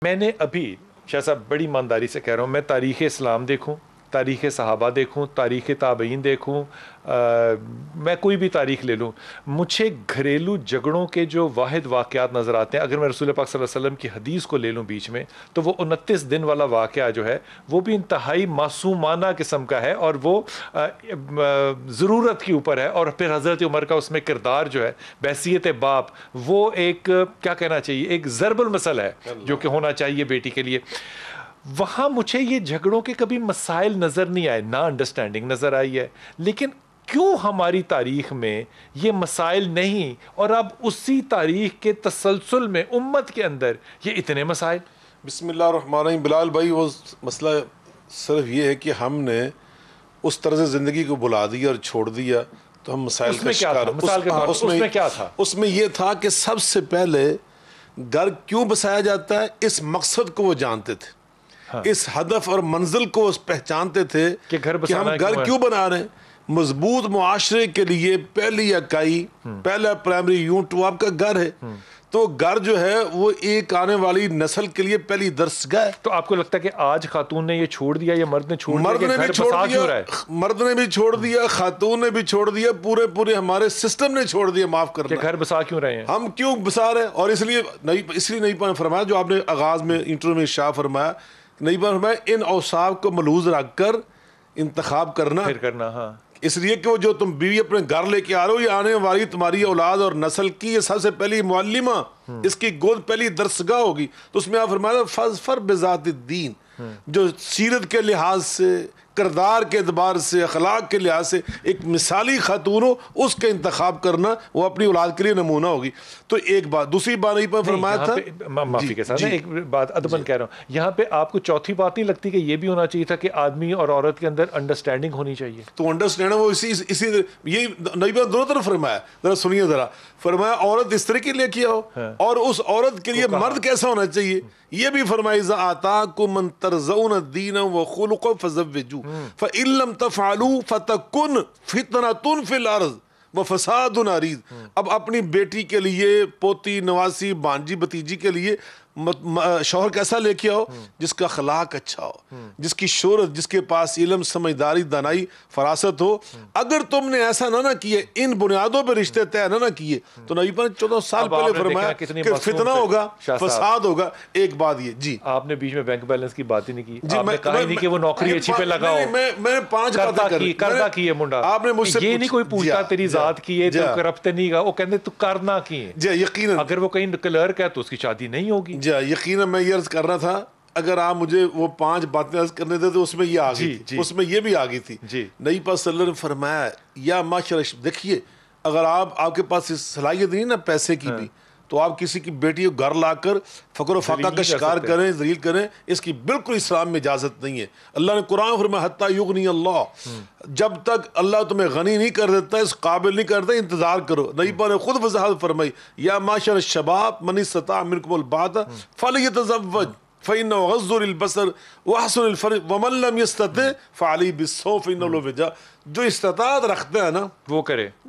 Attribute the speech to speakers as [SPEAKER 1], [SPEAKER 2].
[SPEAKER 1] میں نے ابھی شاہ صاحب بڑی ایمانداری سے کہہ رہا ہوں، میں تاریخ اسلام دیکھوں، تاریخ صحابہ دیکھوں، تاریخ تابعین دیکھوں، میں کوئی بھی تاریخ لے لوں، مجھے گھریلو جھگڑوں کے جو واحد واقعات نظر آتے ہیں، اگر میں رسول پاک صلی اللہ علیہ وسلم کی حدیث کو لے لوں بیچ میں، تو وہ 29 دن والا واقعہ جو ہے وہ بھی انتہائی معصومانہ قسم کا ہے، اور وہ ضرورت کے اوپر ہے، اور پھر حضرت عمر کا اس میں کردار جو ہے بحیثیت باپ، وہ ایک کیا کہنا چاہیے، ایک ضرب المثل ہے جو کہ ہونا چاہیے بیٹی کے لیے۔ وہاں مجھے یہ جھگڑوں کے کبھی مسائل نظر نہیں آئے، نہ انڈرسٹینڈنگ نظر آئی ہے، لیکن کیوں ہماری تاریخ میں یہ مسائل نہیں، اور اب اسی تاریخ کے تسلسل میں امت کے اندر یہ اتنے مسائل؟
[SPEAKER 2] بسم اللہ الرحمن الرحیم۔ بلال بھائی، وہ مسئلہ صرف یہ ہے کہ ہم نے اس طرز زندگی کو بلا دیا اور چھوڑ دیا، تو ہم مسائل کا شکار۔ اس میں یہ تھا کہ سب سے پہلے گھر کیوں بسایا جاتا ہے، اس مقصد کو وہ جانتے تھے، اس ہدف اور منزل کو پہچانتے تھے کہ ہم گھر کیوں بنا رہے ہیں۔ مضبوط معاشرے کے لیے پہلی اکائی، پہلا پرائمری یونٹ وہ آپ کا گھر ہے، تو گھر جو ہے وہ ایک آنے والی نسل کے لیے پہلی درسگاہ ہے۔
[SPEAKER 1] تو آپ کو لگتا ہے کہ آج خاتون نے یہ چھوڑ دیا یا مرد نے چھوڑ دیا؟
[SPEAKER 2] مرد نے بھی چھوڑ دیا، خاتون نے بھی چھوڑ دیا، پورے ہمارے سسٹم نے چھوڑ دیا، معاف کرنا،
[SPEAKER 1] کہ گھر بسا کیوں رہے ہیں،
[SPEAKER 2] ہم کیوں بسا رہے ہیں۔ اور اس لیے نہیں فرمایا جو آپ نے آغاز میں انٹرو میں شاہ فرمایا، نہیں فرمایا ان اوصاف کو ملحوظ رکھ کر انتخاب کرنا،
[SPEAKER 1] پھر کرنا، ہاں،
[SPEAKER 2] اس لیے کہ وہ جو تم بیوی اپنے گھر لے کے آ رہے ہو، یہ آنے والی تمہاری اولاد اور نسل کی یہ سب سے پہلی معلمہ، اس کی گود پہلی درسگاہ ہوگی۔ تو اس میں آپ فرمایا فاظفر بذات الدین، جو سیرت کے لحاظ سے، کردار کے اعتبار سے، اخلاق کے لحاظ سے ایک مثالی خاتون ہو، اس کا انتخاب کرنا وہ اپنی اولاد کے لیے نمونہ ہوگی۔ تو ایک بات، دوسری بات نہیں پر فرمایا تھا،
[SPEAKER 1] معافی کے ساتھ ایک بات ادباً کہہ رہا ہوں، یہاں پہ آپ کو چوتھی بات نہیں لگتی کہ یہ بھی ہونا چاہیے تھا کہ آدمی اور عورت کے اندر انڈرسٹینڈنگ ہونی چاہیے؟
[SPEAKER 2] تو انڈرسٹینڈنگ وہ اسی یہ نبی پاک دونوں طرف فرمایا، ذرا سنیے ذرا، فرمایا عورت اس طرح کے لے کے آؤ، اور اس عورت کے لیے مرد کیسا ہونا چاہیے یہ بھی فرمایا، اذا آتاکم من ترضون الدین وخلقه فزوجوه فإن لم تفعلوا فتكن فتنة في الارض وفساد عریض۔ اب اپنی بیٹی کے لیے، پوتی، نواسی، بانجی، بتیجی کے لیے شوہر کیسا لے کے آؤ، جس کا اخلاق اچھا ہو، جس کی شہرت، جس کے پاس علم، سمجھداری، دانائی، فراست ہو۔ اگر تم نے ایسا نہ کیے، ان بنیادوں پہ رشتے طے نہ کیے، تو نبی پاک 14 سال پہلے فرمایا کہ فتنہ ہوگا، فساد ہوگا۔ ایک بات یہ، جی
[SPEAKER 1] آپ نے بیچ میں بینک بیلنس کی بات ہی نہیں کی، آپ نے کہا ہی نہیں کہ وہ نوکری اچھی پہ لگاؤ،
[SPEAKER 2] میں نے 5 باتیں
[SPEAKER 1] کرنا کی ہے منڈا،
[SPEAKER 2] آپ نے مجھ سے
[SPEAKER 1] یہ نہیں کوئی پوچھتا تیری ذات کی ہے تو کرپٹ نہیں گا، وہ کہتے تو کرنا کی ہے،
[SPEAKER 2] جی یقیناً،
[SPEAKER 1] اگر وہ کہیں کلرک ہے تو اس کی شادی نہیں ہوگی۔
[SPEAKER 2] جی یقیناً، میں یہ عرض کر رہا تھا، اگر آپ مجھے وہ 5 باتیں عرض کرنے تھے تو اس میں یہ آ گئی تھی، اس میں یہ بھی آ گئی تھی۔ نبی پاک صلی اللہ علیہ وسلم نے فرمایا، یا معاشر، دیکھیے اگر آپ کے پاس صلاحیت نہیں نا پیسے کی بھی، تو آپ کسی کی بیٹی کو گھر لا کر فقر و فاقہ کا شکار کریں، ذلیل کریں، اس کی بالکل اسلام میں اجازت نہیں ہے۔ اللہ نے قرآن فرمایا حتی یغنی اللہ، جب تک اللہ تمہیں غنی نہیں کر دیتا، اس قابل نہیں کرتا، انتظار کرو۔ نبی پاک نے خود وضاحت فرمائی، یا معاشر الشباب من استطاع منکم الباءۃ فلیتزوج فإنه غض للبصر وأحسن الفرج ومن لم يستطع فعليه بالصوم فإنه له وجاء۔ جو استطاعت رکھتا ہے نا وہ کرے،